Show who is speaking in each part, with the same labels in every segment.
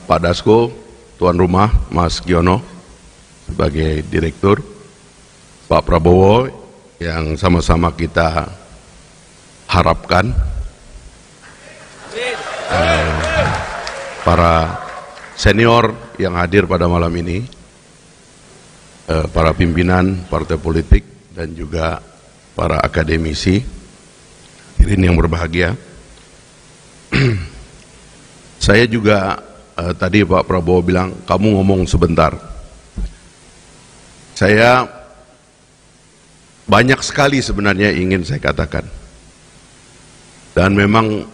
Speaker 1: Pak Dasko, tuan rumah Mas Giono sebagai direktur, Pak Prabowo yang sama-sama kita harapkan, para senior yang hadir pada malam ini, para pimpinan partai politik dan juga para akademisi, hadirin yang berbahagia. Saya juga tadi Pak Prabowo bilang, kamu ngomong sebentar. Saya banyak sekali sebenarnya ingin saya katakan. Dan memang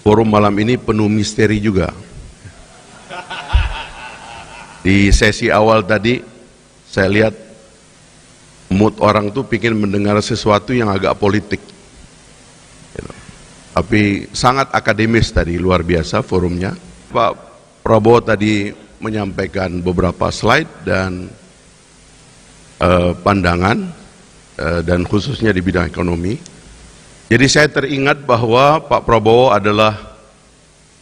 Speaker 1: forum malam ini penuh misteri juga. Di sesi awal tadi saya lihat mood orang tuh ingin mendengar sesuatu yang agak politik. Tapi sangat akademis tadi, luar biasa forumnya. Pak Prabowo tadi menyampaikan beberapa slide dan pandangan, dan khususnya di bidang ekonomi. Jadi saya teringat bahwa Pak Prabowo adalah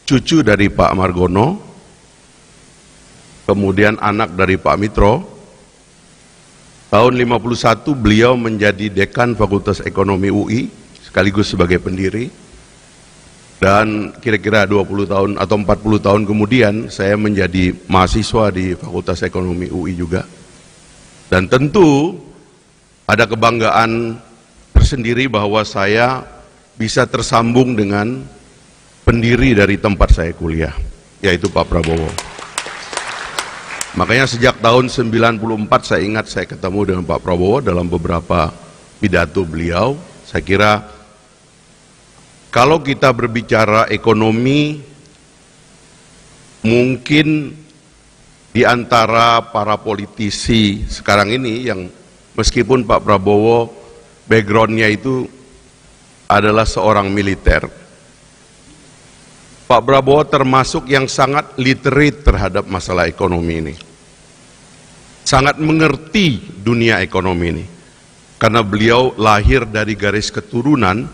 Speaker 1: cucu dari Pak Margono, kemudian anak dari Pak Mitro. Tahun 51 beliau menjadi dekan Fakultas Ekonomi UI, sekaligus sebagai pendiri. Dan kira-kira 20 tahun atau 40 tahun kemudian saya menjadi mahasiswa di Fakultas Ekonomi UI juga. Dan tentu ada kebanggaan tersendiri bahwa saya bisa tersambung dengan pendiri dari tempat saya kuliah, yaitu Pak Prabowo. Makanya sejak tahun 94 saya ingat saya ketemu dengan Pak Prabowo dalam beberapa pidato beliau. Saya kira kalau kita berbicara ekonomi, mungkin di antara para politisi sekarang ini yang meskipun Pak Prabowo backgroundnya itu adalah seorang militer, Pak Prabowo termasuk yang sangat literate terhadap masalah ekonomi ini. Sangat mengerti dunia ekonomi ini. Karena beliau lahir dari garis keturunan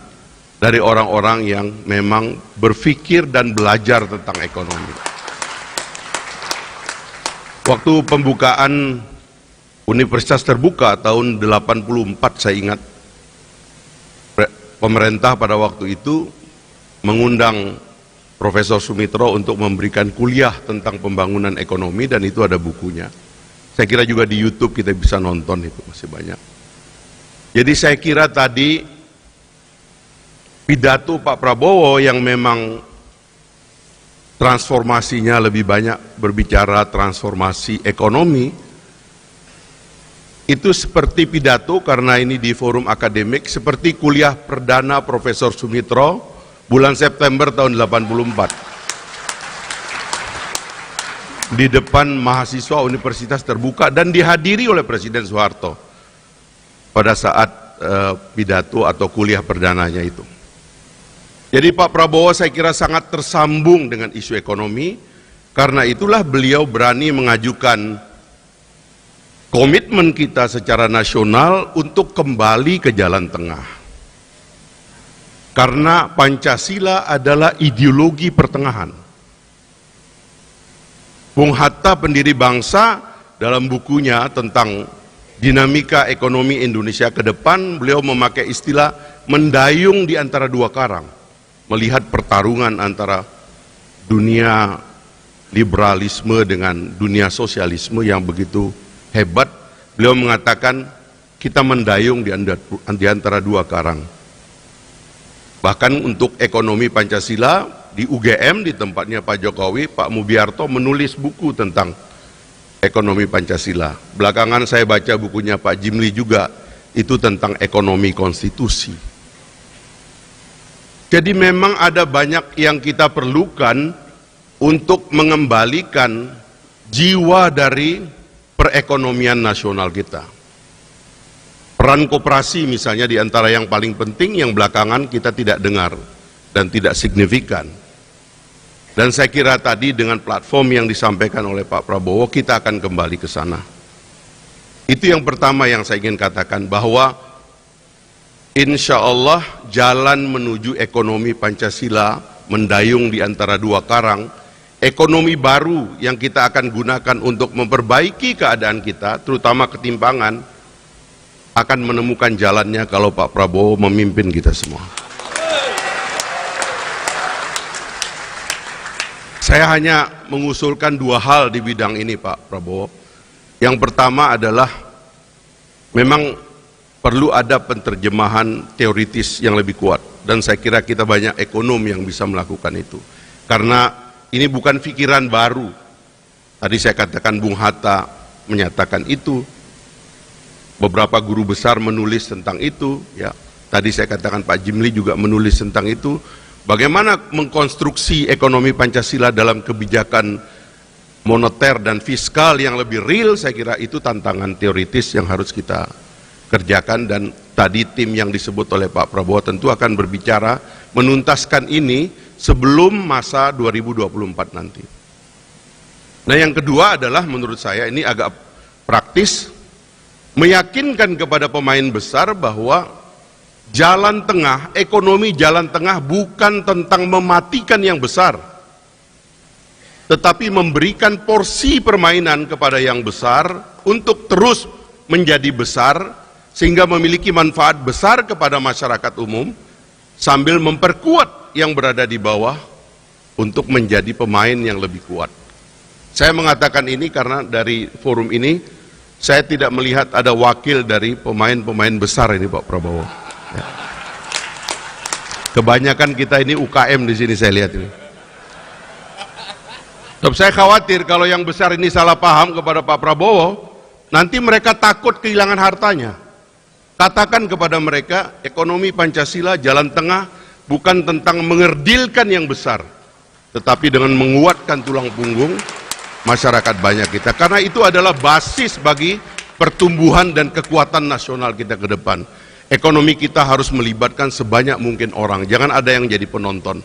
Speaker 1: dari orang-orang yang memang berpikir dan belajar tentang ekonomi. Waktu pembukaan Universitas Terbuka tahun 84 saya ingat, pemerintah pada waktu itu mengundang Profesor Sumitro untuk memberikan kuliah tentang pembangunan ekonomi, dan itu ada bukunya. Saya kira juga di YouTube kita bisa nonton, itu masih banyak. Jadi saya kira tadi pidato Pak Prabowo yang memang transformasinya lebih banyak berbicara transformasi ekonomi, itu seperti pidato, karena ini di forum akademik, seperti kuliah perdana Profesor Sumitro bulan September tahun 84 di depan mahasiswa Universitas Terbuka dan dihadiri oleh Presiden Soeharto pada saat pidato atau kuliah perdananya itu. Jadi Pak Prabowo saya kira sangat tersambung dengan isu ekonomi, karena itulah beliau berani mengajukan komitmen kita secara nasional untuk kembali ke jalan tengah. Karena Pancasila adalah ideologi pertengahan. Bung Hatta, pendiri bangsa, dalam bukunya tentang dinamika ekonomi Indonesia ke depan, beliau memakai istilah mendayung di antara dua karang. Melihat pertarungan antara dunia liberalisme dengan dunia sosialisme yang begitu hebat, beliau mengatakan kita mendayung di antara dua karang. Bahkan untuk ekonomi Pancasila di UGM, di tempatnya Pak Jokowi, Pak Mubiarto menulis buku tentang ekonomi Pancasila. Belakangan saya baca bukunya Pak Jimli juga, itu tentang ekonomi konstitusi. Jadi memang ada banyak yang kita perlukan untuk mengembalikan jiwa dari perekonomian nasional kita. Peran koperasi misalnya di antara yang paling penting yang belakangan kita tidak dengar dan tidak signifikan. Dan saya kira tadi dengan platform yang disampaikan oleh Pak Prabowo kita akan kembali ke sana. Itu yang pertama yang saya ingin katakan, bahwa insya Allah jalan menuju ekonomi Pancasila mendayung di antara dua karang. Ekonomi baru yang kita akan gunakan untuk memperbaiki keadaan kita, terutama ketimpangan, akan menemukan jalannya kalau Pak Prabowo memimpin kita semua. Saya hanya mengusulkan dua hal di bidang ini, Pak Prabowo. Yang pertama adalah memang perlu ada penerjemahan teoritis yang lebih kuat, dan saya kira kita banyak ekonom yang bisa melakukan itu. Karena ini bukan pikiran baru. Tadi saya katakan Bung Hatta menyatakan itu. Beberapa guru besar menulis tentang itu, ya. Tadi saya katakan Pak Jimli juga menulis tentang itu. Bagaimana mengkonstruksi ekonomi Pancasila dalam kebijakan moneter dan fiskal yang lebih real, saya kira itu tantangan teoritis yang harus kita kerjakan, dan tadi tim yang disebut oleh Pak Prabowo tentu akan berbicara menuntaskan ini sebelum masa 2024 nanti. Nah, yang kedua adalah menurut saya ini agak praktis, meyakinkan kepada pemain besar bahwa jalan tengah, ekonomi jalan tengah bukan tentang mematikan yang besar, tetapi memberikan porsi permainan kepada yang besar untuk terus menjadi besar, sehingga memiliki manfaat besar kepada masyarakat umum, sambil memperkuat yang berada di bawah untuk menjadi pemain yang lebih kuat. Saya mengatakan ini karena dari forum ini, saya tidak melihat ada wakil dari pemain-pemain besar ini, Pak Prabowo. Ya. Kebanyakan kita ini UKM di sini saya lihat ini. Tapi saya khawatir kalau yang besar ini salah paham kepada Pak Prabowo, nanti mereka takut kehilangan hartanya. Katakan kepada mereka, ekonomi Pancasila jalan tengah bukan tentang mengerdilkan yang besar, tetapi dengan menguatkan tulang punggung masyarakat banyak kita. Karena itu adalah basis bagi pertumbuhan dan kekuatan nasional kita ke depan. Ekonomi kita harus melibatkan sebanyak mungkin orang, jangan ada yang jadi penonton.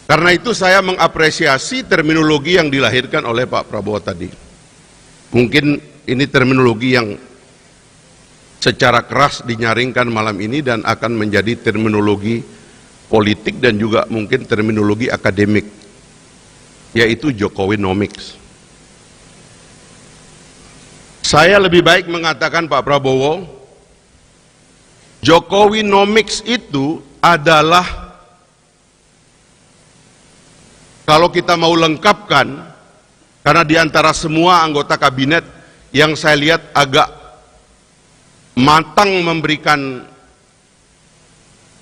Speaker 1: Karena itu saya mengapresiasi terminologi yang dilahirkan oleh Pak Prabowo tadi. Mungkin ini terminologi yang secara keras dinyaringkan malam ini dan akan menjadi terminologi politik dan juga mungkin terminologi akademik, yaitu Jokowinomics. Saya lebih baik mengatakan, Pak Prabowo, Jokowinomics itu adalah, kalau kita mau lengkapkan, karena di antara semua anggota kabinet yang saya lihat agak matang memberikan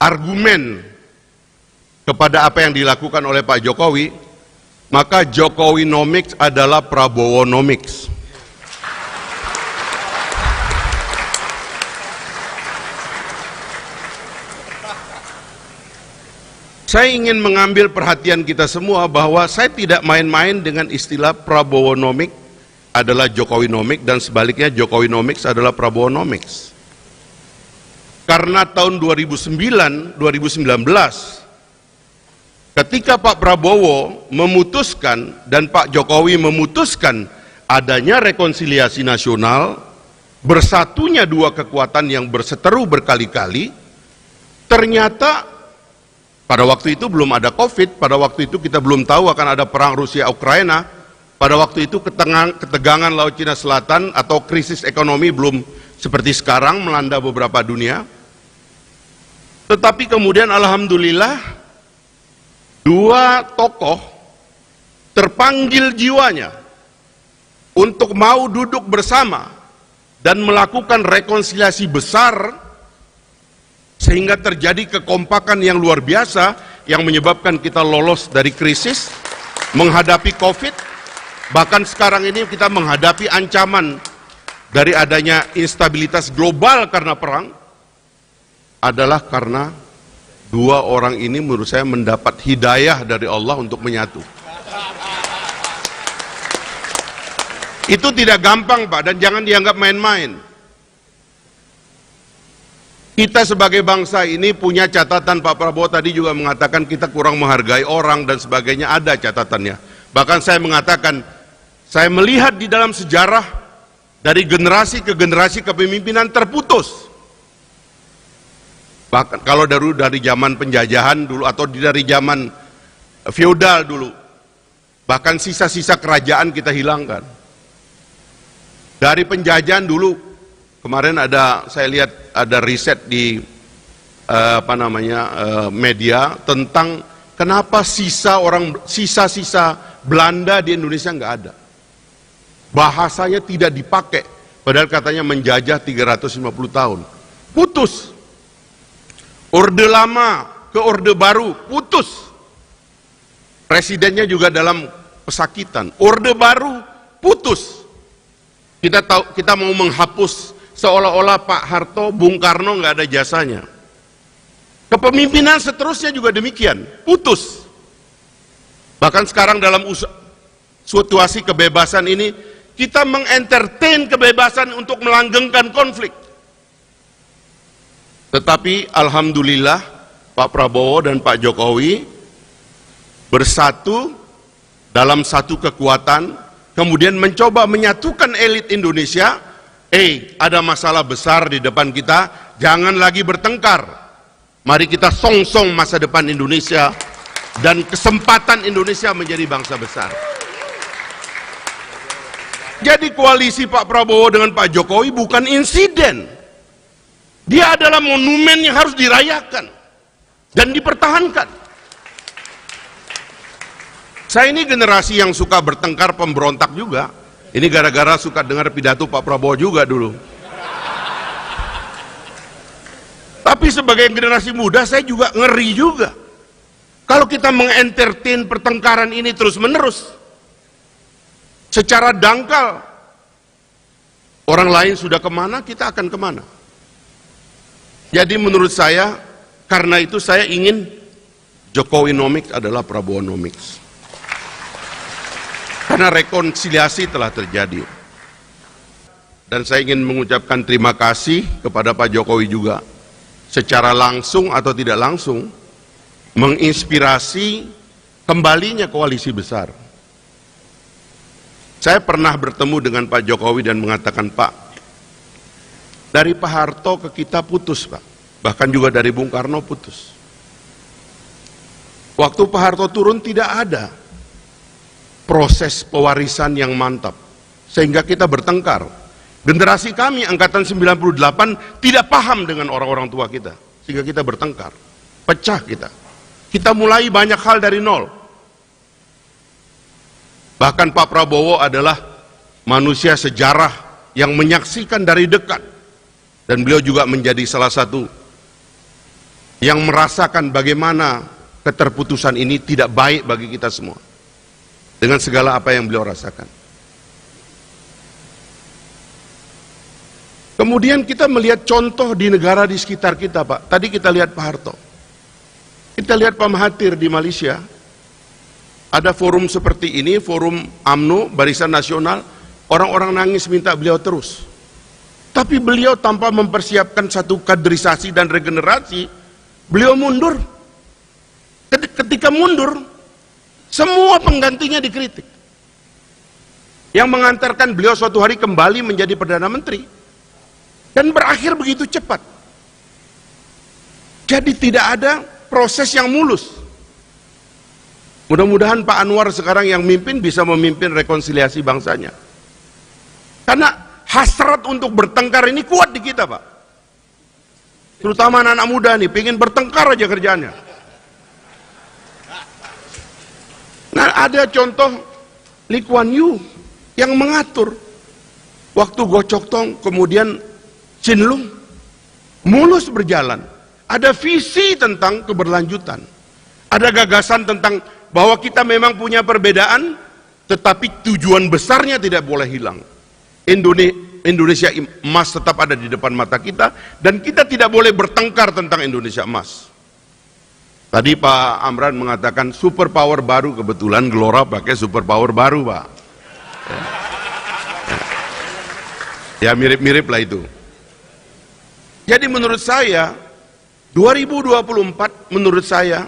Speaker 1: argumen kepada apa yang dilakukan oleh Pak Jokowi, maka Jokowinomics adalah Prabowonomics. Saya ingin mengambil perhatian kita semua bahwa saya tidak main-main dengan istilah Prabowonomics adalah Jokowinomics, dan sebaliknya Jokowinomics adalah Prabowonomics. Karena tahun 2019, ketika Pak Prabowo memutuskan dan Pak Jokowi memutuskan adanya rekonsiliasi nasional, bersatunya dua kekuatan yang berseteru berkali-kali, ternyata pada waktu itu belum ada COVID, pada waktu itu kita belum tahu akan ada perang Rusia-Ukraina, pada waktu itu ketegangan Laut Cina Selatan atau krisis ekonomi belum seperti sekarang melanda beberapa dunia. Tetapi kemudian alhamdulillah dua tokoh terpanggil jiwanya untuk mau duduk bersama dan melakukan rekonsiliasi besar, sehingga terjadi kekompakan yang luar biasa yang menyebabkan kita lolos dari krisis, menghadapi COVID. Bahkan sekarang ini kita menghadapi ancaman dari adanya instabilitas global karena perang, adalah karena dua orang ini menurut saya mendapat hidayah dari Allah untuk menyatu. Itu tidak gampang, Pak, dan jangan dianggap main-main. Kita sebagai bangsa ini punya catatan. Pak Prabowo tadi juga mengatakan kita kurang menghargai orang dan sebagainya, ada catatannya. Bahkan saya mengatakan, saya melihat di dalam sejarah dari generasi ke generasi kepemimpinan terputus. Bahkan kalau dari zaman penjajahan dulu atau dari zaman feodal dulu, bahkan sisa-sisa kerajaan kita hilangkan. Dari penjajahan dulu, kemarin saya lihat ada riset di media tentang kenapa sisa-sisa Belanda di Indonesia nggak ada. Bahasanya tidak dipakai, padahal katanya menjajah 350 tahun. Putus. Orde lama ke orde baru, putus. Presidennya juga dalam pesakitan. Orde baru, putus. Kita mau menghapus seolah-olah Pak Harto, Bung Karno nggak ada jasanya. Kepemimpinan seterusnya juga demikian, putus. Bahkan sekarang dalam situasi kebebasan ini, kita mengentertain kebebasan untuk melanggengkan konflik. Tetapi alhamdulillah Pak Prabowo dan Pak Jokowi bersatu dalam satu kekuatan, kemudian mencoba menyatukan elit Indonesia. Ada masalah besar di depan kita, jangan lagi bertengkar. Mari kita song-song masa depan Indonesia dan kesempatan Indonesia menjadi bangsa besar. Jadi koalisi Pak Prabowo dengan Pak Jokowi bukan insiden. Dia adalah monumen yang harus dirayakan dan dipertahankan. Saya ini generasi yang suka bertengkar, pemberontak juga. Ini gara-gara suka dengar pidato Pak Prabowo juga dulu. Tapi sebagai generasi muda saya juga ngeri juga. Kalau kita mengentertain pertengkaran ini terus-menerus, secara dangkal, orang lain sudah kemana, kita akan kemana. Jadi menurut saya, karena itu saya ingin Jokowinomics adalah Prabowonomics. Karena rekonsiliasi telah terjadi. Dan saya ingin mengucapkan terima kasih kepada Pak Jokowi juga, secara langsung atau tidak langsung, menginspirasi kembalinya koalisi besar. Saya pernah bertemu dengan Pak Jokowi dan mengatakan, Pak, dari Pak Harto ke kita putus, Pak. Bahkan juga dari Bung Karno putus. Waktu Pak Harto turun tidak ada proses pewarisan yang mantap, sehingga kita bertengkar. Generasi kami, angkatan 98, tidak paham dengan orang-orang tua kita, sehingga kita bertengkar, pecah kita. Kita mulai banyak hal dari nol. Bahkan Pak Prabowo adalah manusia sejarah yang menyaksikan dari dekat. Dan beliau juga menjadi salah satu yang merasakan bagaimana keterputusan ini tidak baik bagi kita semua. Dengan segala apa yang beliau rasakan. Kemudian kita melihat contoh di negara di sekitar kita, Pak. Tadi kita lihat Pak Harto. Kita lihat Pak Mahathir di Malaysia. Ada forum seperti ini, forum UMNO, Barisan Nasional. Orang-orang nangis minta beliau terus. Tapi beliau tanpa mempersiapkan satu kaderisasi dan regenerasi, beliau mundur. Ketika mundur, semua penggantinya dikritik. Yang mengantarkan beliau suatu hari kembali menjadi Perdana Menteri. Dan berakhir begitu cepat. Jadi tidak ada proses yang mulus. Mudah-mudahan Pak Anwar sekarang yang mimpin bisa memimpin rekonsiliasi bangsanya. Karena hasrat untuk bertengkar ini kuat di kita, Pak. Terutama anak-anak muda nih, pengen bertengkar aja kerjaannya. Nah, ada contoh Lee Kuan Yew yang mengatur. Waktu Gocok Tong, kemudian Chin Lung, mulus berjalan. Ada visi tentang keberlanjutan. Ada gagasan tentang bahwa kita memang punya perbedaan, tetapi tujuan besarnya tidak boleh hilang. Indonesia emas tetap ada di depan mata kita, dan kita tidak boleh bertengkar tentang Indonesia emas. Tadi Pak Amran mengatakan superpower baru, kebetulan Gelora pakai superpower baru, Pak. Ya mirip-mirip lah itu. Jadi menurut saya 2024 menurut saya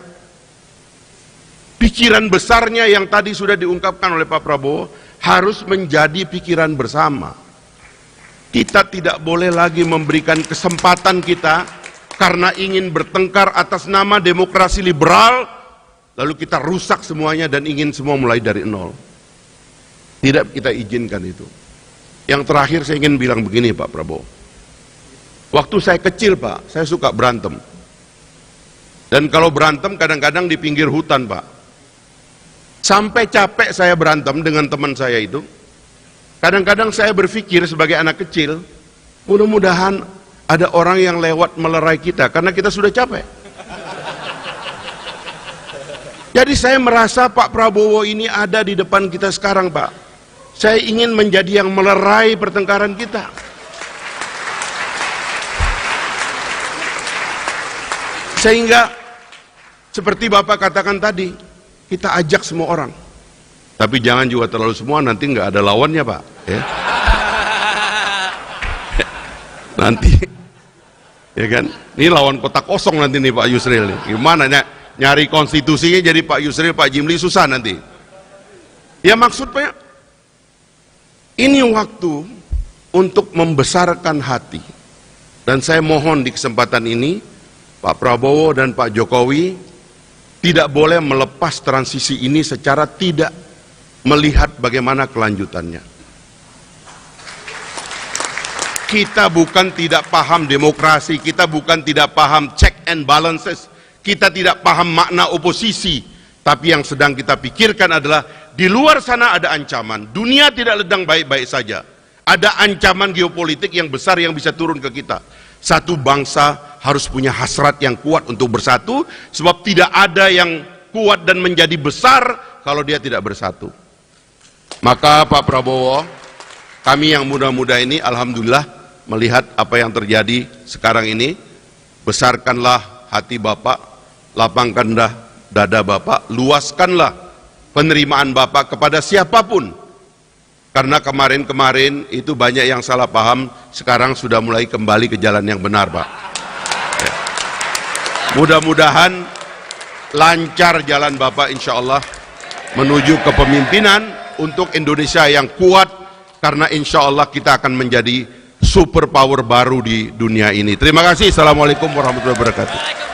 Speaker 1: pikiran besarnya yang tadi sudah diungkapkan oleh Pak Prabowo harus menjadi pikiran bersama. Kita tidak boleh lagi memberikan kesempatan kita karena ingin bertengkar atas nama demokrasi liberal, lalu kita rusak semuanya dan ingin semua mulai dari nol. Tidak kita izinkan itu. Yang terakhir saya ingin bilang begini Pak Prabowo. Waktu saya kecil Pak, saya suka berantem. Dan kalau berantem kadang-kadang di pinggir hutan Pak. Sampai capek saya berantem dengan teman saya itu. Kadang-kadang saya berpikir sebagai anak kecil, mudah-mudahan ada orang yang lewat melerai kita karena kita sudah capek. Jadi saya merasa Pak Prabowo ini ada di depan kita sekarang Pak. Saya ingin menjadi yang melerai pertengkaran kita. Sehingga seperti Bapak katakan tadi, kita ajak semua orang. Tapi jangan juga terlalu semua, nanti nggak ada lawannya Pak. Ya. Nanti, ya kan? Ini lawan kota kosong nanti nih Pak Yusril. Gimana nyari konstitusinya jadi Pak Yusril, Pak Jimli susah nanti. Ya maksudnya, ini waktu untuk membesarkan hati. Dan saya mohon di kesempatan ini, Pak Prabowo dan Pak Jokowi tidak boleh melepas transisi ini secara tidak melihat bagaimana kelanjutannya. Kita bukan tidak paham demokrasi, kita bukan tidak paham check and balances, kita tidak paham makna oposisi, tapi yang sedang kita pikirkan adalah di luar sana ada ancaman, dunia tidak sedang baik-baik saja. Ada ancaman geopolitik yang besar yang bisa turun ke kita. Satu bangsa harus punya hasrat yang kuat untuk bersatu, sebab tidak ada yang kuat dan menjadi besar kalau dia tidak bersatu. Maka Pak Prabowo, kami yang muda-muda ini alhamdulillah melihat apa yang terjadi sekarang ini, besarkanlah hati Bapak, lapangkanlah dada Bapak, luaskanlah penerimaan Bapak kepada siapapun. Karena kemarin-kemarin itu banyak yang salah paham, sekarang sudah mulai kembali ke jalan yang benar Pak. Ya. Mudah-mudahan lancar jalan Bapak insya Allah menuju kepemimpinan untuk Indonesia yang kuat, karena insya Allah kita akan menjadi superpower baru di dunia ini. Terima kasih. Assalamualaikum warahmatullahi wabarakatuh.